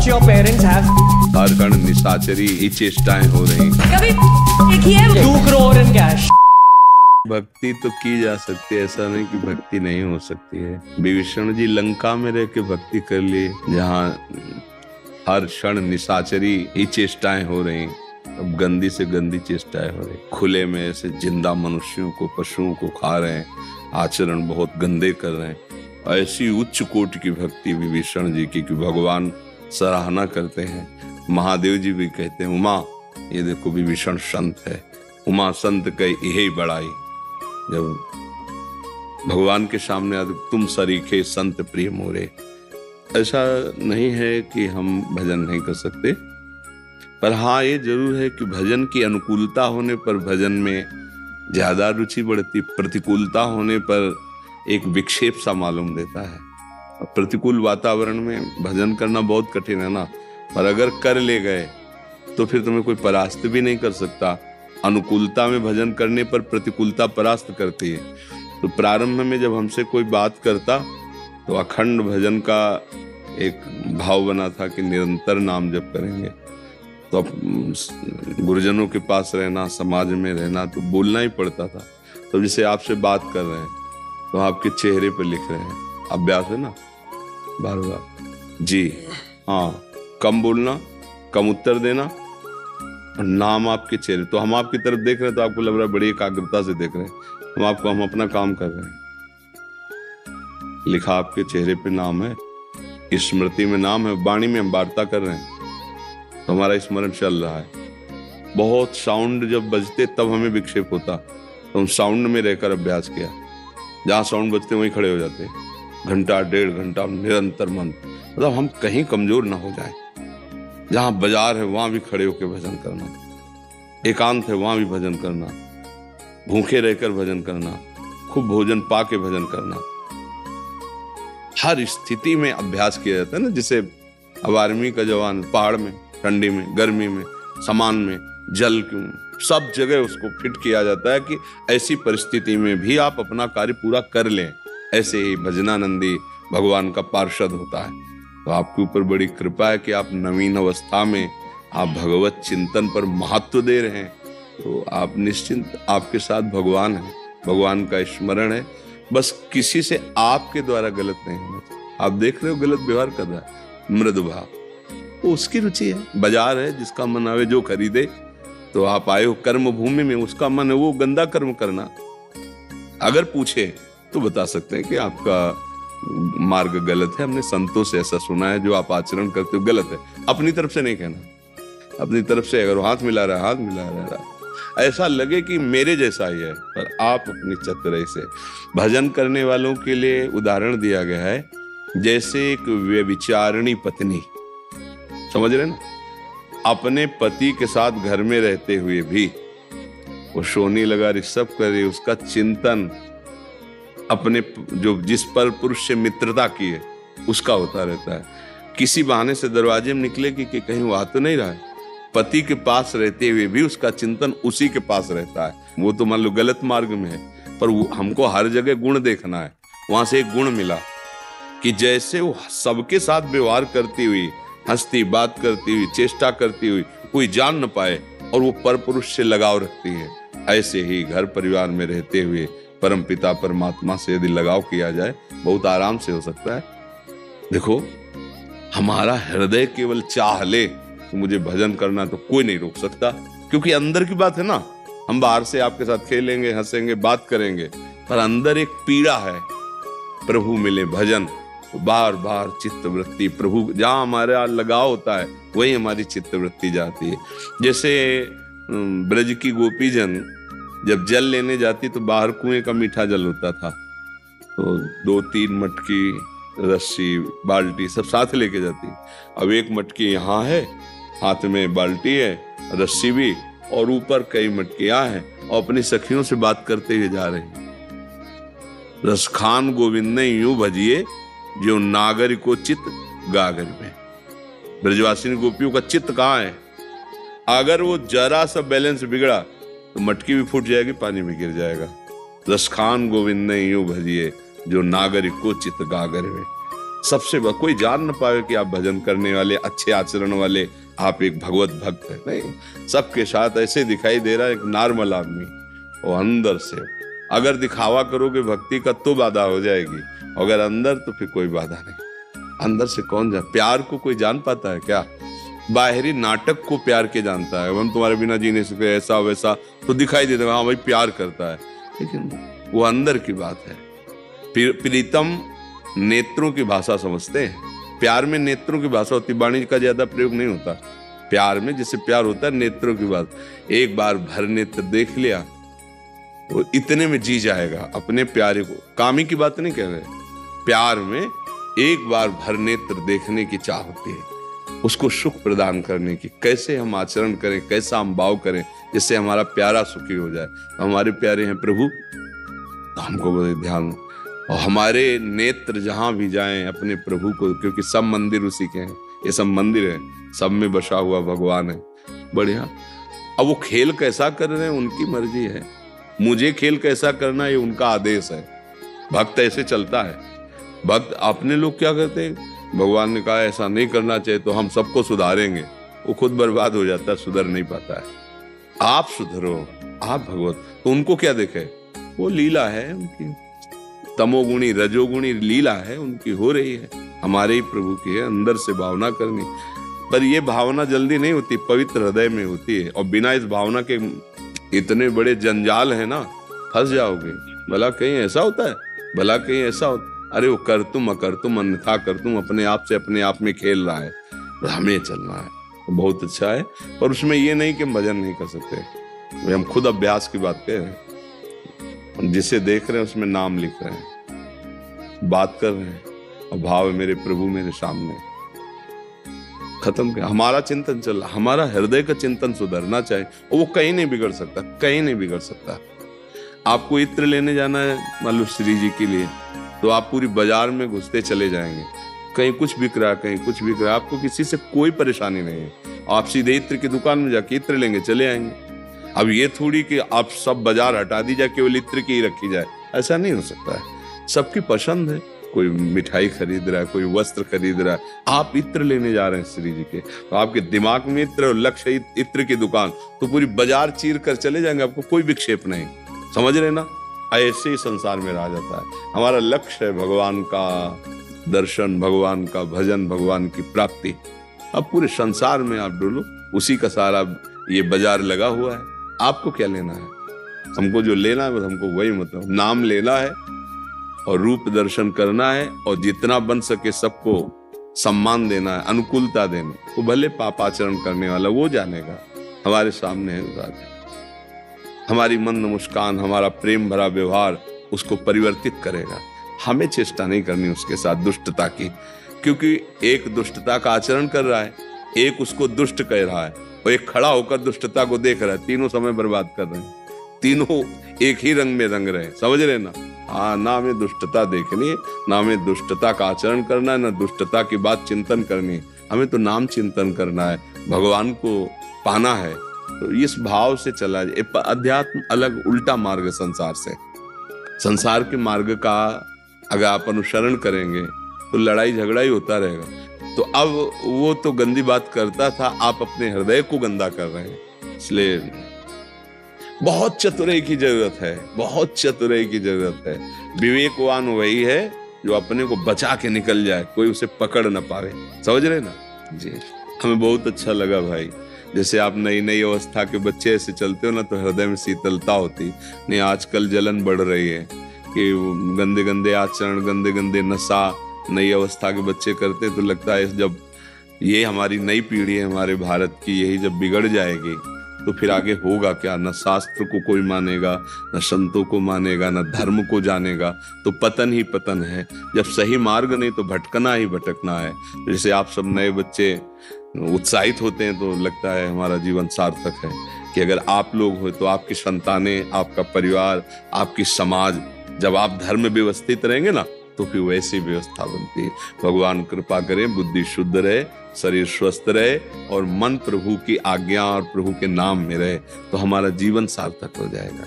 your parents have? हर कण निशाचरी ही चेष्टाएं हो रही। कभी देखी है 2 crore in cash. भक्ति तो की जा सकती है, ऐसा नहीं कि भक्ति नहीं हो सकती है। विभीषण जी लंका में रह के भक्ति कर लिए, जहाँ हर क्षण निशाचरी ही चेष्टाएं हो रही। अब गंदी से गंदी चेष्टाएं हो रही, खुले में ऐसे जिंदा मनुष्यों को, पशुओं को खा रहे हैं, आचरण बहुत गंदे कर रहे हैं। ऐसी उच्च कोटि की भक्ति विभीषण जी की कि भगवान सराहना करते हैं। महादेव जी भी कहते हैं, उमा ये देखो विभीषण संत है, उमा संत कहे यही बड़ाई। जब भगवान के सामने आते, तुम सरीखे संत प्रिय मोरे। ऐसा नहीं है कि हम भजन नहीं कर सकते, पर हाँ ये जरूर है कि भजन की अनुकूलता होने पर भजन में ज्यादा रुचि बढ़ती, प्रतिकूलता होने पर एक विक्षेप सा मालूम देता है। प्रतिकूल वातावरण में भजन करना बहुत कठिन है ना, पर अगर कर ले गए तो फिर तुम्हें कोई परास्त भी नहीं कर सकता। अनुकूलता में भजन करने पर प्रतिकूलता परास्त करती है। तो प्रारंभ में जब हमसे कोई बात करता तो अखंड भजन का एक भाव बना था कि निरंतर नाम जप करेंगे। तो अब गुरुजनों के पास रहना, समाज में रहना, तो बोलना ही पड़ता था। तो जैसे आपसे बात कर रहे हैं तो आपके चेहरे पर लिख रहे हैं, अभ्यास है ना, बार बार जी हाँ, कम बोलना, कम उत्तर देना, और नाम आपके चेहरे। तो हम आपकी तरफ देख रहे हैं तो आपको लग रहा है बड़ी एकाग्रता से देख रहे हैं, हम अपना काम कर रहे हैं। लिखा आपके चेहरे पे नाम है, स्मृति में नाम है, वाणी में हम वार्ता कर रहे हैं, तो हमारा स्मरण चल रहा है। बहुत साउंड जब बजते तब हमें विक्षेप होता, तो हम साउंड में रहकर अभ्यास किया। जहाँ साउंड बजते वहीं खड़े हो जाते, घंटा 1.5 घंटा निरंतर मंत्र, मतलब हम कहीं कमजोर ना हो जाएं। जहाँ बाजार है वहां भी खड़े होकर भजन करना, एकांत है वहां भी भजन करना, भूखे रहकर भजन करना, खूब भोजन पा के भजन करना। हर स्थिति में अभ्यास किया जाता है ना। जिसे अब आर्मी का जवान पहाड़ में, ठंडी में, गर्मी में, सामान में, जल में, सब जगह उसको फिट किया जाता है कि ऐसी परिस्थिति में भी आप अपना कार्य पूरा कर लें। ऐसे ही भजनानंदी भगवान का पार्षद होता है। तो आपके ऊपर बड़ी कृपा है कि आप नवीन अवस्था में आप भगवत चिंतन पर महत्व दे रहे हैं। तो आप निश्चिंत, आपके साथ भगवान है, भगवान का स्मरण है। बस किसी से आपके द्वारा गलत नहीं होना चाहिए। आप देख रहे हो गलत व्यवहार कर रहा है, मृदु भाव, वो उसकी रुचि है। बाजार है, जिसका मन आवे जो खरीदे। तो आप आए हो कर्म भूमि में, उसका मन है वो गंदा कर्म करना। अगर पूछे तो बता सकते हैं कि आपका मार्ग गलत है, हमने संतों से ऐसा सुना है, जो आप आचरण करते हो गलत है। अपनी तरफ से नहीं कहना, अपनी तरफ से अगर हाथ मिला रहा, हाथ मिला रहा, ऐसा लगे कि मेरे जैसा ही है, पर आप अपनी चतुराई से। भजन करने वालों के लिए उदाहरण दिया गया है, जैसे एक व्यभिचारिणी पत्नी, समझ रहे ना, अपने पति के साथ घर में रहते हुए भी वो सोनी लगा ऋषभ करे, उसका चिंतन अपने जो जिस पर पुरुष से मित्रता की है उसका होता रहता है। किसी बहाने से दरवाजे में निकलेगी कि कहीं वो आ तो नहीं रहा है, पति के पास रहते हुए भी उसका चिंतन उसी के पास रहता है। वो तो मान लो गलत मार्ग में है, पर वो हमको हर जगह गुण देखना है। वहां से एक गुण मिला कि जैसे वो सबके साथ व्यवहार करती हुई, हंसती, बात करती हुई, चेष्टा करती हुई, कोई जान न पाए, और वो पर पुरुष से लगाव रखती है, ऐसे ही घर परिवार में रहते हुए परम पिता परमात्मा से यदि लगाव किया जाए, बहुत आराम से हो सकता है। देखो, हमारा हृदय केवल चाह ले कि मुझे भजन करना, तो कोई नहीं रोक सकता, क्योंकि अंदर की बात है ना। हम बाहर से आपके साथ खेलेंगे, हंसेंगे, बात करेंगे, पर अंदर एक पीड़ा है। प्रभु मिले भजन, तो बार बार चित्त वृत्ति प्रभु, जहाँ हमारा लगाव होता है वही हमारी चित्त वृत्ति जाती है। जैसे ब्रज की गोपी जन जब जल लेने जाती तो बाहर कुएं का मीठा जल होता था, तो 2-3 मटकी, रस्सी, बाल्टी सब साथ लेके जाती। अब एक मटकी यहाँ है, हाथ में बाल्टी है, रस्सी भी, और ऊपर कई मटकियां हैं, और अपनी सखियों से बात करते हुए जा रही। रसखान गोविंद ने यूं भजिए, जो नागर को चित गागर में। ब्रजवासिनी गोपियों का चित्त कहाँ है? अगर वो जरा सा बैलेंस बिगड़ा तो मटकी भी फूट जाएगी, पानी में गिर जाएगा। रसखान गोविंद ने यूं भजिए, जो नागरिक को चित गागर में। कोई जान न पाए कि आप भजन करने वाले, अच्छे आचरण वाले, आप एक भगवत भक्त है। नहीं, सबके साथ ऐसे दिखाई दे रहा है एक नॉर्मल आदमी, वो अंदर से अगर दिखावा करोगे भक्ति का तो बाधा हो जाएगी, अगर अंदर तो फिर कोई बाधा नहीं। अंदर से कौन जान, प्यार को कोई जान पाता है क्या? बाहरी नाटक को प्यार के जानता है, हम तुम्हारे बिना जी नहीं सकते, ऐसा वैसा तो दिखाई देता है, हाँ भाई प्यार करता है, लेकिन वो अंदर की बात है। प्रीतम नेत्रों की भाषा समझते हैं, प्यार में नेत्रों की भाषा होती, वाणी का ज्यादा प्रयोग नहीं होता। प्यार में जिससे प्यार होता है नेत्रों की बात, एक बार भर नेत्र देख लिया वो इतने में जी जाएगा अपने प्यारे को। कामी की बात नहीं कह रहे, प्यार में एक बार भर नेत्र देखने की चाह होती है, उसको सुख प्रदान करने की। कैसे हम आचरण करें, कैसा हम भाव करें जिससे हमारा प्यारा सुखी हो जाए। हमारे प्यारे हैं प्रभु, तो हमको बड़े ध्यान, और हमारे नेत्र जहां भी जाएं अपने प्रभु को, क्योंकि सब मंदिर उसी के हैं, ये सब मंदिर है, सब में बसा हुआ भगवान है। बढ़िया। अब वो खेल कैसा कर रहे हैं उनकी मर्जी है, मुझे खेल कैसा करना ये उनका आदेश है। भक्त ऐसे चलता है। भक्त अपने लोग क्या करते हैं, भगवान ने कहा ऐसा नहीं करना चाहिए तो हम सबको सुधारेंगे, वो खुद बर्बाद हो जाता है, सुधर नहीं पाता है। आप सुधरो, आप भगवत, तो उनको क्या देखे, वो लीला है उनकी, तमोगुणी रजोगुणी लीला है उनकी हो रही है, हमारे ही प्रभु की है। अंदर से भावना करनी, पर ये भावना जल्दी नहीं होती, पवित्र हृदय में होती है, और बिना इस भावना के इतने बड़े जंजाल है ना, फंस जाओगे। भला कहीं ऐसा होता है, भला कहीं ऐसा होता, अरे वो कर तुम अकर तुम अन्यथा कर तुम, अपने आप से अपने आप में खेल रहा है, हमें चलना है, तो बहुत अच्छा है। पर उसमें ये नहीं कि भजन नहीं कर सकते, हम खुद अभ्यास की बात कह रहे हैं, जिसे देख रहे हैं उसमें नाम लिख रहे हैं, बात कर रहे हैं, और भाव है मेरे प्रभु मेरे सामने, खत्म किया। हमारा चिंतन चल रहा, हमारा हृदय का चिंतन सुधरना चाहिए, और वो कहीं नहीं बिगड़ सकता, कहीं नहीं बिगड़ सकता। आपको इत्र लेने जाना है मान लो श्री जी के लिए, तो आप पूरी बाजार में घुसते चले जाएंगे, कहीं कुछ बिक रहा है, कहीं कुछ बिक रहा है, आपको किसी से कोई परेशानी नहीं है, आप सीधे इत्र की दुकान में जाके इत्र लेंगे, चले आएंगे। अब ये थोड़ी कि आप सब बाजार हटा दी जाए, केवल इत्र की ही रखी जाए, ऐसा नहीं हो सकता है। सबकी पसंद है, कोई मिठाई खरीद रहा है, कोई वस्त्र खरीद रहा है, आप इत्र लेने जा रहे हैं श्री जी के, तो आपके दिमाग में इत्र और लक्ष्य इत्र की दुकान, तो पूरी बाजार चीर कर चले जाएंगे, आपको कोई विक्षेप नहीं। समझ रहे ना, ऐसे ही संसार में रहा जाता है। हमारा लक्ष्य है भगवान का दर्शन, भगवान का भजन, भगवान की प्राप्ति। अब पूरे संसार में आप डोलो, उसी का सारा ये बाजार लगा हुआ है, आपको क्या लेना है? हमको जो लेना है बस हमको वही मतलब नाम लेना है और रूप दर्शन करना है, और जितना बन सके सबको सम्मान देना है, अनुकूलता देना। वो भले पापाचरण करने वाला वो जानेगा, हमारे सामने है बात। हमारी मंद मुस्कान, हमारा प्रेम भरा व्यवहार उसको परिवर्तित करेगा। हमें चेष्टा नहीं करनी उसके साथ दुष्टता की, क्योंकि एक दुष्टता का आचरण कर रहा है, एक उसको दुष्ट कह रहा है, और एक खड़ा होकर दुष्टता को देख रहा है। तीनों समय बर्बाद कर रहे हैं, तीनों एक ही रंग में रंग रहे हैं। समझ रहे ना? हाँ, ना हमें दुष्टता देखनी है, ना हमें दुष्टता का आचरण करना है, ना दुष्टता की बात चिंतन करनी है। हमें तो नाम चिंतन करना है, भगवान को पाना है। तो इस भाव से चला जाए। अध्यात्म अलग उल्टा मार्ग है संसार से। संसार के मार्ग का अगर आप अनुसरण करेंगे तो लड़ाई झगड़ा ही होता रहेगा। तो अब वो तो गंदी बात करता था, आप अपने हृदय को गंदा कर रहे हैं। इसलिए बहुत चतुराई की जरूरत है, बहुत चतुराई की जरूरत है। विवेकवान वही है जो अपने को बचा के निकल जाए, कोई उसे पकड़ ना पावे। समझ रहे ना जी? हमें बहुत अच्छा लगा भाई, जैसे आप नई नई अवस्था के बच्चे ऐसे चलते हो ना तो हृदय में शीतलता होती। नहीं, आजकल जलन बढ़ रही है कि गंदे गंदे आचरण, गंदे गंदे नशा नई अवस्था के बच्चे करते, तो लगता है जब ये हमारी नई पीढ़ी है हमारे भारत की, यही जब बिगड़ जाएगी तो फिर आगे होगा क्या? न शास्त्र को कोई मानेगा, न संतों को मानेगा, न धर्म को जानेगा, तो पतन ही पतन है। जब सही मार्ग नहीं तो भटकना ही भटकना है। जैसे आप सब नए बच्चे उत्साहित होते हैं तो लगता है हमारा जीवन सार्थक है, कि अगर आप लोग हो तो आपकी संतानें, आपका परिवार, आपकी समाज, जब आप धर्म व्यवस्थित रहेंगे ना तो फिर वैसी व्यवस्था बनती है। भगवान कृपा करें, बुद्धि शुद्ध रहे, शरीर स्वस्थ रहे और मन प्रभु की आज्ञा और प्रभु के नाम में रहे, तो हमारा जीवन सार्थक हो जाएगा।